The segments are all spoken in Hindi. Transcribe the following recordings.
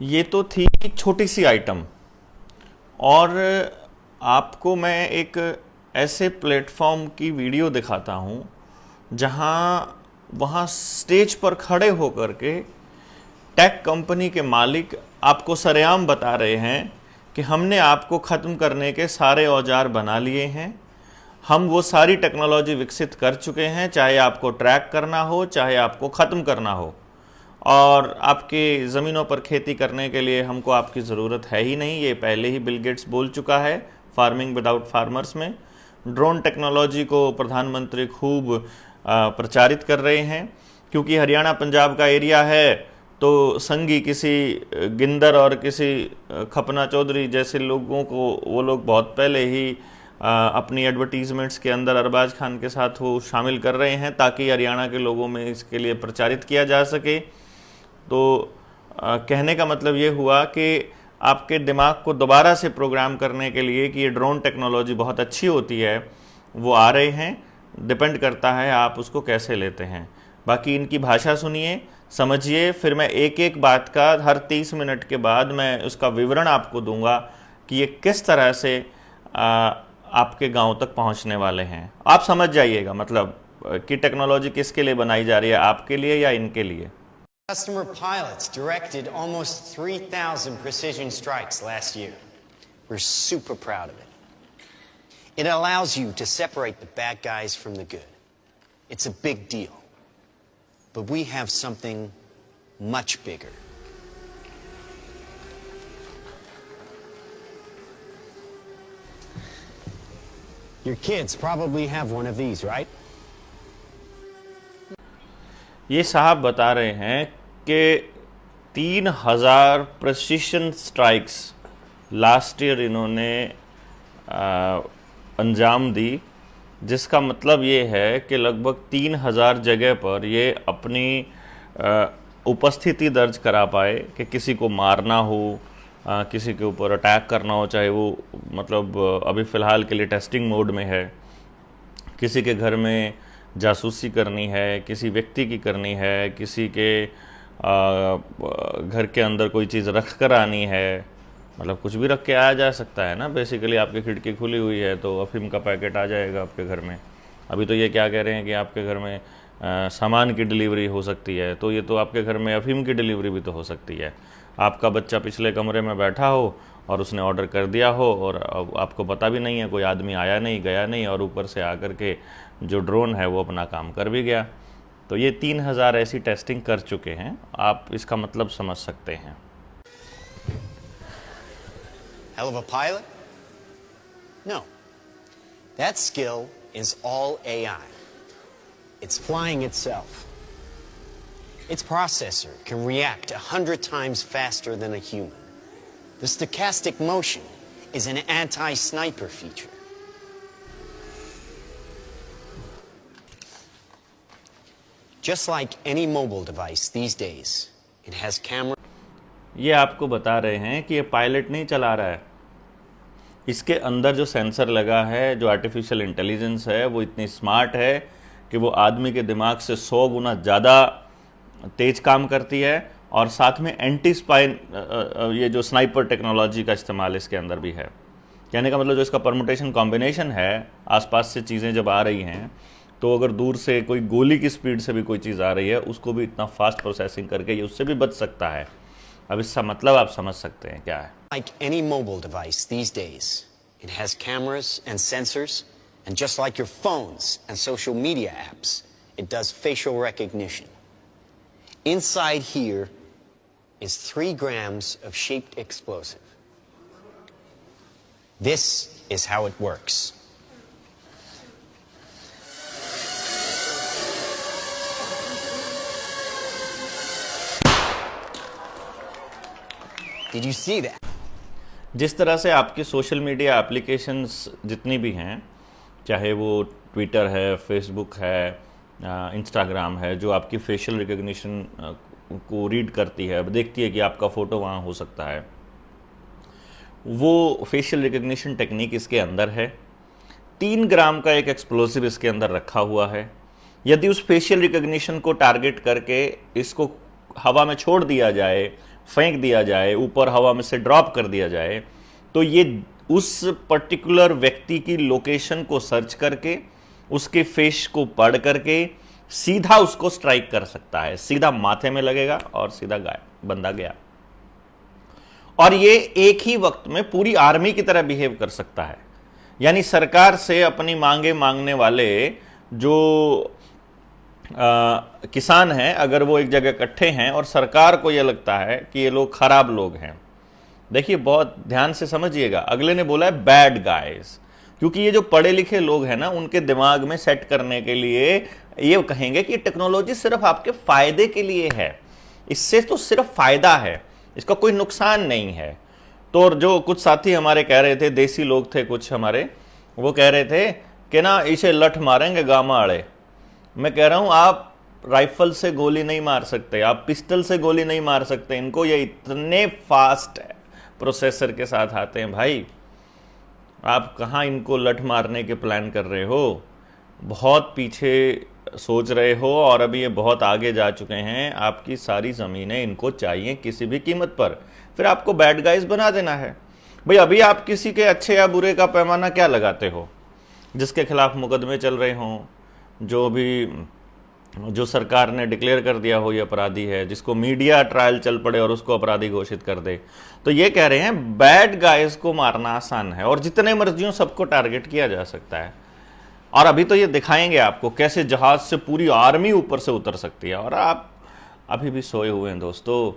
ये तो थी छोटी सी आइटम। और आपको मैं एक ऐसे प्लेटफॉर्म की वीडियो दिखाता हूँ जहाँ वहाँ स्टेज पर खड़े होकर के टेक कंपनी के मालिक आपको सरेआम बता रहे हैं कि हमने आपको ख़त्म करने के सारे औजार बना लिए हैं, हम वो सारी टेक्नोलॉजी विकसित कर चुके हैं, चाहे आपको ट्रैक करना हो चाहे आपको ख़त्म करना हो, और आपके ज़मीनों पर खेती करने के लिए हमको आपकी ज़रूरत है ही नहीं। ये पहले ही बिल गेट्स बोल चुका है फार्मिंग विदाउट फार्मर्स में। ड्रोन टेक्नोलॉजी को प्रधानमंत्री खूब प्रचारित कर रहे हैं, क्योंकि हरियाणा पंजाब का एरिया है तो संगी किसी गिंदर और किसी खपना चौधरी जैसे लोगों को वो लोग बहुत पहले ही अपनी एडवर्टीज़मेंट्स के अंदर अरबाज खान के साथ वो शामिल कर रहे हैं ताकि हरियाणा के लोगों में इसके लिए प्रचारित किया जा सके। तो कहने का मतलब ये हुआ कि आपके दिमाग को दोबारा से प्रोग्राम करने के लिए कि ये ड्रोन टेक्नोलॉजी बहुत अच्छी होती है, वो आ रहे हैं। डिपेंड करता है आप उसको कैसे लेते हैं। बाकी इनकी भाषा सुनिए, समझिए, फिर मैं एक एक बात का हर 30 मिनट के बाद मैं उसका विवरण आपको दूंगा कि ये किस तरह से आपके गांव तक पहुंचने वाले हैं। आप समझ जाइएगा मतलब कि टेक्नोलॉजी किसके लिए बनाई जा रही है, आपके लिए या इनके लिए। Customer pilots directed almost 3,000 precision strikes last year. We're super proud of it. It allows you to separate the bad guys from the good. It's a big deal. But we have something much bigger. Your kids probably have one of these, right? ये साहब बता रहे हैं कि 3,000 प्रेसिशन स्ट्राइक्स लास्ट ईयर इन्होंने अंजाम दी, जिसका मतलब ये है कि लगभग 3,000 जगह पर ये अपनी उपस्थिति दर्ज करा पाए कि किसी को मारना हो, किसी के ऊपर अटैक करना हो, चाहे वो मतलब अभी फ़िलहाल के लिए टेस्टिंग मोड में है, किसी के घर में जासूसी करनी है, किसी व्यक्ति की करनी है, किसी के घर के अंदर कोई चीज़ रख कर आनी है, मतलब कुछ भी रख के आया जा सकता है ना। बेसिकली आपकी खिड़की खुली हुई है तो अफीम का पैकेट आ जाएगा आपके घर में। अभी तो ये क्या कह रहे हैं कि आपके घर में सामान की डिलीवरी हो सकती है, तो ये तो आपके घर में अफीम की डिलीवरी भी तो हो सकती है। आपका बच्चा पिछले कमरे में बैठा हो और उसने ऑर्डर कर दिया हो और आपको पता भी नहीं है, कोई आदमी आया नहीं गया नहीं, और ऊपर से आकर के जो ड्रोन है वो अपना काम कर भी गया। तो ये 3,000 ऐसी टेस्टिंग कर चुके हैं, आप इसका मतलब समझ सकते हैं। Hell of a pilot? No. That skill is all AI. It's flying itself. Its processor can react 100 times faster than a human. The stochastic motion is an anti-sniper feature. Just like any mobile device these days, it has camera. ये आपको बता रहे हैं कि ये पायलट नहीं चला रहा है, इसके अंदर जो सेंसर लगा है, जो आर्टिफिशियल इंटेलिजेंस है, वो इतनी स्मार्ट है कि वो आदमी के दिमाग से 100 गुना ज़्यादा तेज काम करती है, और साथ में एंटी स्पाइन ये जो स्नाइपर टेक्नोलॉजी का इस्तेमाल इसके अंदर भी है। कहने का मतलब जो इसका परमुटेशन कॉम्बिनेशन है, आसपास से चीज़ें जब आ रही हैं तो अगर दूर से कोई गोली की स्पीड से भी कोई चीज़ आ रही है, उसको भी इतना फास्ट प्रोसेसिंग करके ये उससे भी बच सकता है। अब इसका मतलब आप समझ सकते हैं क्या है। Like any mobile device these days, it has cameras and sensors, and just like your phones and social media apps, it does facial recognition. Inside here is 3 grams of shaped explosive. This is how it works. Did you see that? जिस तरह से आपकी सोशल मीडिया एप्लीकेशंस जितनी भी हैं, चाहे वो ट्विटर है, फेसबुक है, इंस्टाग्राम है, जो आपकी फेशियल रिकग्निशन को रीड करती है, देखती है कि आपका फ़ोटो वहाँ हो सकता है, वो फेशियल रिकग्निशन टेक्निक इसके अंदर है। 3 ग्राम का एक एक्सप्लोसिव इसके अंदर रखा हुआ है। यदि उस फेशियल रिकग्निशन को टारगेट करके इसको हवा में छोड़ दिया जाए, फेंक दिया जाए, ऊपर हवा में से ड्रॉप कर दिया जाए, तो ये उस पर्टिकुलर व्यक्ति की लोकेशन को सर्च करके, उसके फेस को पढ़ करके सीधा उसको स्ट्राइक कर सकता है, सीधा माथे में लगेगा और सीधा बंदा गया। और ये एक ही वक्त में पूरी आर्मी की तरह बिहेव कर सकता है। यानी सरकार से अपनी मांगे मांगने वाले जो किसान हैं, अगर वो एक जगह इकट्ठे हैं और सरकार को ये लगता है कि ये लोग खराब लोग हैं, देखिए बहुत ध्यान से समझिएगा, अगले ने बोला है बैड गाइस, क्योंकि ये जो पढ़े लिखे लोग हैं ना, उनके दिमाग में सेट करने के लिए ये कहेंगे कि टेक्नोलॉजी सिर्फ आपके फायदे के लिए है, इससे तो सिर्फ फायदा है, इसका कोई नुकसान नहीं है। तो जो कुछ साथी हमारे कह रहे थे, देसी लोग थे कुछ हमारे, वो कह रहे थे कि ना इसे लठ मारेंगे गामा आड़े। मैं कह रहा हूं आप राइफल से गोली नहीं मार सकते, आप पिस्टल से गोली नहीं मार सकते, इनको ये इतने फास्ट प्रोसेसर के साथ आते हैं भाई, आप कहाँ इनको लठ मारने के प्लान कर रहे हो, बहुत पीछे सोच रहे हो और अभी ये बहुत आगे जा चुके हैं। आपकी सारी ज़मीनें इनको चाहिए किसी भी कीमत पर, फिर आपको बैड गाइज बना देना है। भाई अभी आप किसी के अच्छे या बुरे का पैमाना क्या लगाते हो? जिसके खिलाफ मुकदमे चल रहे हों, जो सरकार ने डिक्लेयर कर दिया हो ये अपराधी है, जिसको मीडिया ट्रायल चल पड़े और उसको अपराधी घोषित कर दे, तो ये कह रहे हैं बैड गाइज को मारना आसान है और जितने मर्जियों सबको टारगेट किया जा सकता है। और अभी तो ये दिखाएंगे आपको कैसे जहाज से पूरी आर्मी ऊपर से उतर सकती है, और आप अभी भी सोए हुए हैं दोस्तों।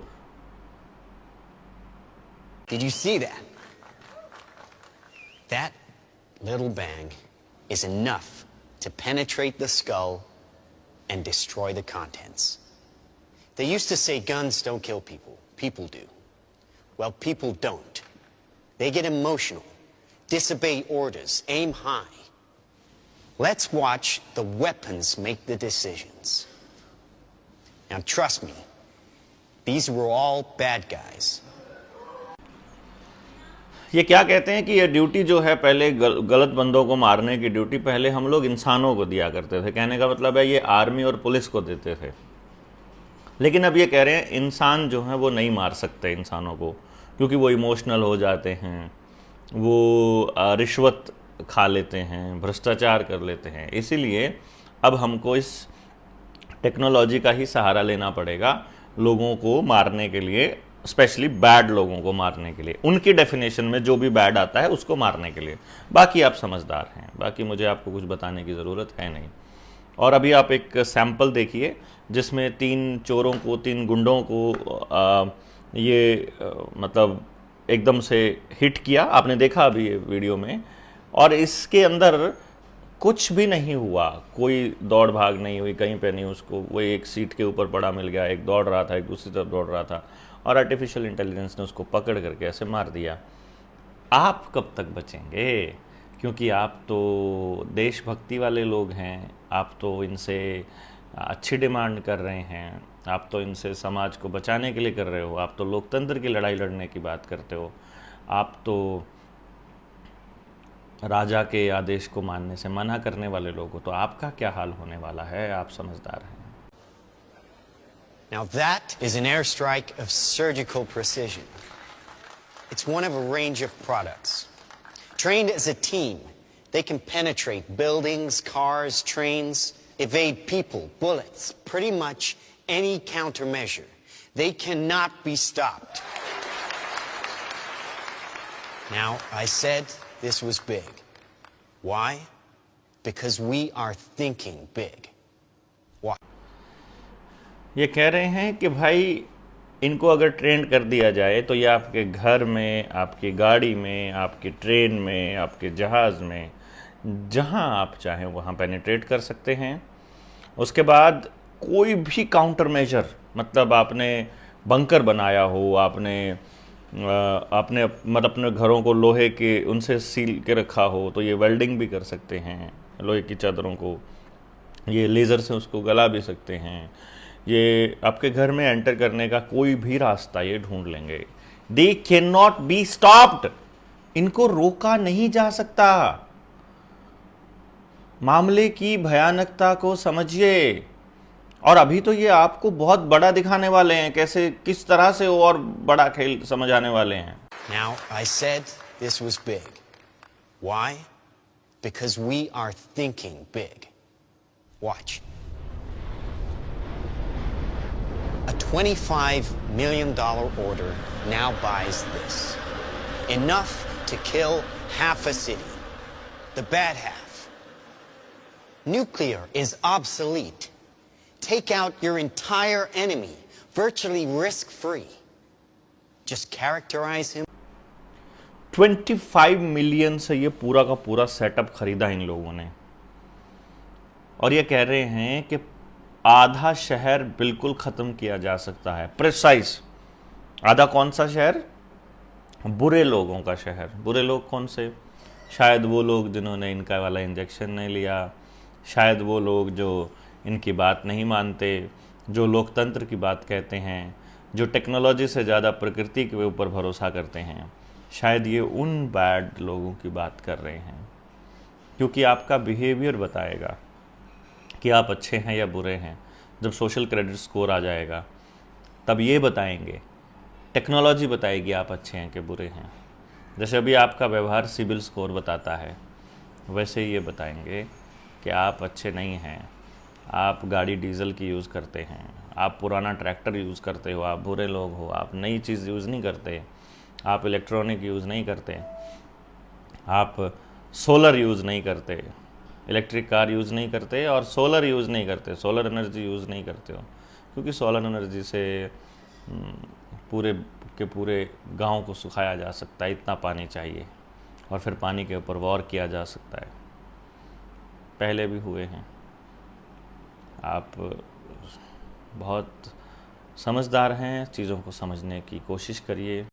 Did you see that? That little bang is enough to penetrate the skull and destroy the contents. They used to say guns don't kill people. People do. Well, people don't. They get emotional, disobey orders, aim high. Let's watch the weapons make the decisions. Now, trust me, these were all bad guys. ये क्या कहते हैं कि ये ड्यूटी जो है, पहले गलत बंदों को मारने की ड्यूटी पहले हम लोग इंसानों को दिया करते थे। कहने का मतलब है ये आर्मी और पुलिस को देते थे, लेकिन अब ये कह रहे हैं इंसान जो है वो नहीं मार सकते इंसानों को, क्योंकि वो इमोशनल हो जाते हैं, वो रिश्वत खा लेते हैं, भ्रष्टाचार कर लेते हैं। इसीलिए अब हमको इस टेक्नोलॉजी का ही सहारा लेना पड़ेगा लोगों को मारने के लिए, स्पेशली बैड लोगों को मारने के लिए। उनकी डेफिनेशन में जो भी बैड आता है उसको मारने के लिए। बाकी आप समझदार हैं, बाकी मुझे आपको कुछ बताने की ज़रूरत है नहीं। और अभी आप एक सैंपल देखिए जिसमें 3 चोरों को, 3 गुंडों को मतलब एकदम से हिट किया। आपने देखा अभी ये वीडियो में, और इसके अंदर कुछ भी नहीं हुआ, कोई दौड़ भाग नहीं हुई कहीं पे नहीं, उसको वो एक सीट के ऊपर पड़ा मिल गया, एक दौड़ रहा था, एक दूसरी तरफ दौड़ रहा था, और आर्टिफिशियल इंटेलिजेंस ने उसको पकड़ करके ऐसे मार दिया। आप कब तक बचेंगे? क्योंकि आप तो देशभक्ति वाले लोग हैं, आप तो इनसे अच्छी डिमांड कर रहे हैं, आप तो इनसे समाज को बचाने के लिए कर रहे हो, आप तो लोकतंत्र की लड़ाई लड़ने की बात करते हो, आप तो राजा के आदेश को मानने से मना करने वाले लोग हो, तो आपका क्या हाल होने वाला है? आप समझदार हैं। Now that is an airstrike of surgical precision. It's one of a range of products. Trained as a team, they can penetrate buildings, cars, trains, evade people, bullets, pretty much any countermeasure. They cannot be stopped. Now, I said this was big. Why? Because we are thinking big. Why? ये कह रहे हैं कि भाई इनको अगर ट्रेंड कर दिया जाए तो ये आपके घर में, आपकी गाड़ी में, आपकी ट्रेन में, आपके जहाज़ में, जहां आप चाहें वहां पेनिट्रेट कर सकते हैं। उसके बाद कोई भी काउंटर मेजर, मतलब आपने बंकर बनाया हो, आपने मतलब अपने घरों को लोहे के उनसे सील के रखा हो, तो ये वेल्डिंग भी कर सकते हैं लोहे की चादरों को, ये लेज़र से उसको गला भी सकते हैं, ये आपके घर में एंटर करने का कोई भी रास्ता ये ढूंढ लेंगे। They can not be stopped, इनको रोका नहीं जा सकता। मामले की भयानकता को समझिए। और अभी तो ये आपको बहुत बड़ा दिखाने वाले हैं, कैसे किस तरह से वो और बड़ा खेल समझ आने वाले हैं। Now, I said this was big. Why? Because we are thinking big. Watch. A $25 million order now buys this. Enough to kill half a city. The bad half. Nuclear is obsolete. Take out your entire enemy, virtually risk-free. Just characterize him. 25 million से ये पूरा का पूरा सेटअप खरीदा इन लोगों ने, और ये कह रहे हैं कि आधा शहर बिल्कुल ख़त्म किया जा सकता है। प्रिसाइज आधा। कौन सा शहर? बुरे लोगों का शहर। बुरे लोग कौन से? शायद वो लोग जिन्होंने इनका वाला इंजेक्शन नहीं लिया, शायद वो लोग जो इनकी बात नहीं मानते, जो लोकतंत्र की बात कहते हैं, जो टेक्नोलॉजी से ज़्यादा प्रकृति के ऊपर भरोसा करते हैं। शायद ये उन बैड लोगों की बात कर रहे हैं, क्योंकि आपका बिहेवियर बताएगा कि आप अच्छे हैं या बुरे हैं। जब सोशल क्रेडिट स्कोर आ जाएगा तब ये बताएंगे, टेक्नोलॉजी बताएगी आप अच्छे हैं कि बुरे हैं। जैसे अभी आपका व्यवहार सिबिल स्कोर बताता है, वैसे ये बताएंगे कि आप अच्छे नहीं हैं, आप गाड़ी डीजल की यूज़ करते हैं, आप पुराना ट्रैक्टर यूज़ करते हो, आप बुरे लोग हो, आप नई चीज़ यूज़ नहीं करते, आप इलेक्ट्रॉनिक यूज़ नहीं करते, आप सोलर यूज़ नहीं करते, इलेक्ट्रिक कार यूज़ नहीं करते और सोलर यूज़ नहीं करते, सोलर एनर्जी यूज़ नहीं करते हो, क्योंकि सोलर एनर्जी से पूरे के पूरे गांव को सुखाया जा सकता है, इतना पानी चाहिए, और फिर पानी के ऊपर वॉर किया जा सकता है। पहले भी हुए हैं। आप बहुत समझदार हैं, चीज़ों को समझने की कोशिश करिए।